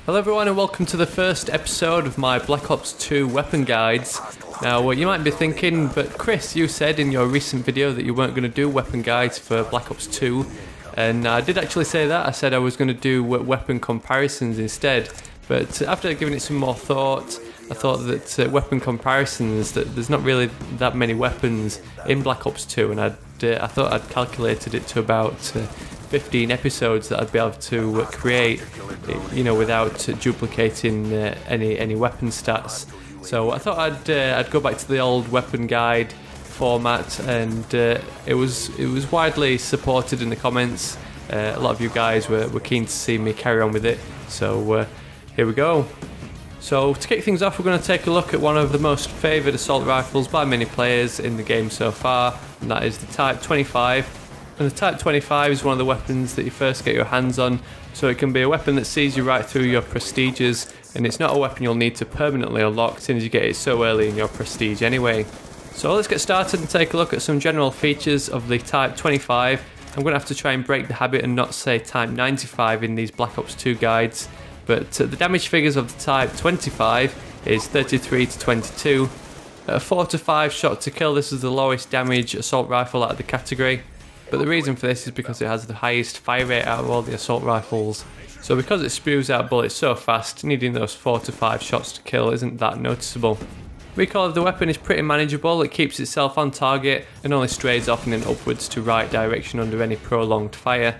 Hello everyone and welcome to the first episode of my Black Ops 2 weapon guides. Now you might be thinking, but Chris, you said in your recent video that you weren't going to do weapon guides for Black Ops 2, and I did actually say that. I said I was going to do weapon comparisons instead, but after giving it some more thought, I thought that weapon comparisons, that there's not really that many weapons in Black Ops 2, and I thought I'd calculated it to about 15 episodes that I'd be able to create, you know, without duplicating any weapon stats. So I thought I'd go back to the old weapon guide format, and it was widely supported in the comments. A lot of you guys were keen to see me carry on with it, so here we go. So to kick things off, we're going to take a look at one of the most favoured assault rifles by many players in the game so far, and that is the Type 25. And the Type 25 is one of the weapons that you first get your hands on, so it can be a weapon that sees you right through your prestiges, and it's not a weapon you'll need to permanently unlock since you get it so early in your prestige anyway. So let's get started and take a look at some general features of the Type 25. I'm going to have to try and break the habit and not say Type 95 in these Black Ops 2 guides, but the damage figures of the Type 25 is 33 to 22. At a 4 to 5 shot to kill, this is the lowest damage assault rifle out of the category. But the reason for this is because it has the highest fire rate out of all the assault rifles. So because it spews out bullets so fast, needing those 4 to 5 shots to kill isn't that noticeable. Recoil of the weapon is pretty manageable. It keeps itself on target and only strays off in an upwards to right direction under any prolonged fire.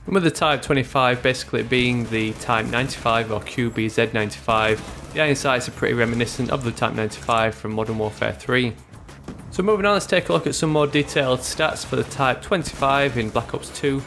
And with the Type 25 basically being the Type 95 or QBZ95, the iron sights are pretty reminiscent of the Type 95 from Modern Warfare 3. So moving on, let's take a look at some more detailed stats for the Type 25 in Black Ops 2.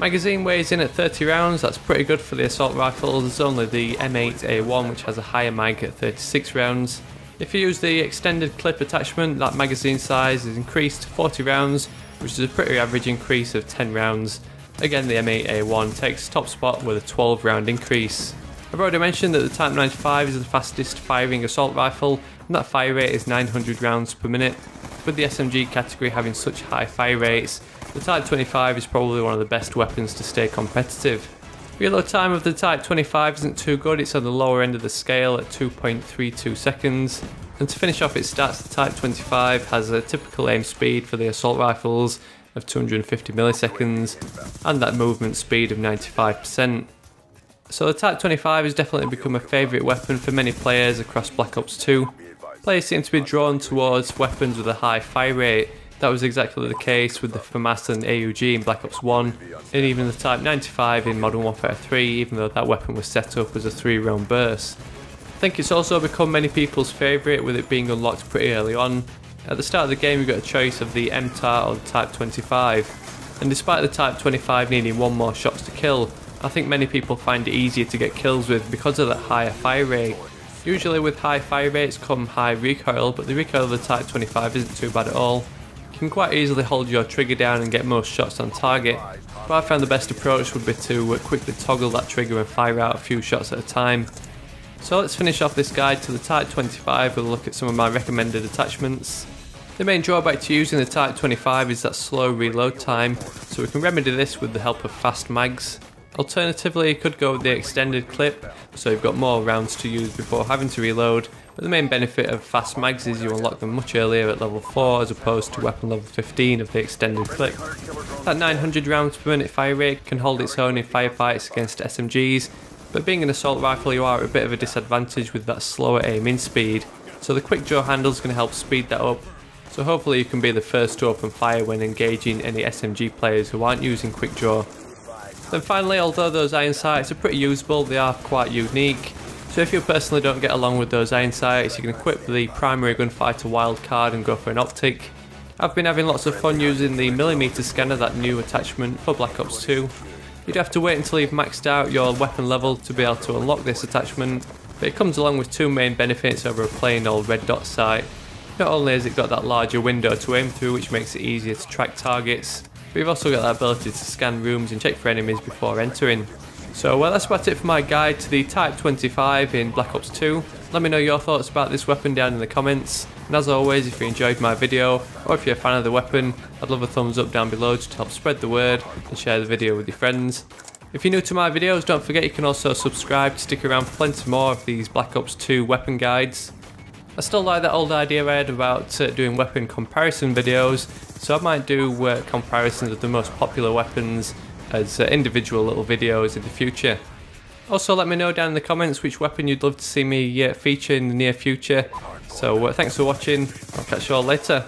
Magazine weighs in at 30 rounds, that's pretty good for the assault rifles. There's only the M8A1 which has a higher mag at 36 rounds. If you use the extended clip attachment, that magazine size is increased to 40 rounds, which is a pretty average increase of 10 rounds. Again, the M8A1 takes top spot with a 12 round increase. I've already mentioned that the Type 95 is the fastest firing assault rifle, and that fire rate is 900 rounds per minute. With the SMG category having such high fire rates, the Type 25 is probably one of the best weapons to stay competitive. Reload time of the Type 25 isn't too good, it's on the lower end of the scale at 2.32 seconds. And to finish off its stats, the Type 25 has a typical aim speed for the assault rifles of 250 milliseconds, and that movement speed of 95%. So the Type 25 has definitely become a favourite weapon for many players across Black Ops 2. Players seem to be drawn towards weapons with a high fire rate. That was exactly the case with the FAMAS and AUG in Black Ops 1, and even the Type 95 in Modern Warfare 3, even though that weapon was set up as a 3-round burst. I think it's also become many people's favourite, with it being unlocked pretty early on. At the start of the game you got a choice of the MTAR or the Type 25, and despite the Type 25 needing one more shots to kill, I think many people find it easier to get kills with because of that higher fire rate. Usually with high fire rates come high recoil, but the recoil of the Type 25 isn't too bad at all. You can quite easily hold your trigger down and get most shots on target, but I found the best approach would be to quickly toggle that trigger and fire out a few shots at a time. So let's finish off this guide to the Type 25 with a look at some of my recommended attachments. The main drawback to using the Type 25 is that slow reload time, so we can remedy this with the help of fast mags. Alternatively, you could go with the extended clip, so you've got more rounds to use before having to reload, but the main benefit of fast mags is you unlock them much earlier at level 4 as opposed to weapon level 15 of the extended clip. That 900 rounds per minute fire rate can hold its own in firefights against SMGs, but being an assault rifle you are at a bit of a disadvantage with that slower aim-in speed, so the quick draw handle is going to help speed that up. So hopefully you can be the first to open fire when engaging any SMG players who aren't using quick draw. Then finally, although those iron sights are pretty usable, they are quite unique. So if you personally don't get along with those iron sights, you can equip the primary gunfighter wildcard and go for an optic. I've been having lots of fun using the millimeter scanner, that new attachment for Black Ops 2. You'd have to wait until you've maxed out your weapon level to be able to unlock this attachment, but it comes along with two main benefits over a plain old red dot sight. Not only has it got that larger window to aim through, which makes it easier to track targets, but you've also got the ability to scan rooms and check for enemies before entering. So well, that's about it for my guide to the Type 25 in Black Ops 2. Let me know your thoughts about this weapon down in the comments, and as always, if you enjoyed my video or if you're a fan of the weapon, I'd love a thumbs up down below just to help spread the word and share the video with your friends. If you're new to my videos, don't forget you can also subscribe to stick around for plenty more of these Black Ops 2 weapon guides. I still like that old idea I had about doing weapon comparison videos, so I might do comparisons of the most popular weapons as individual little videos in the future. Also let me know down in the comments which weapon you'd love to see me feature in the near future. So thanks for watching, I'll catch you all later.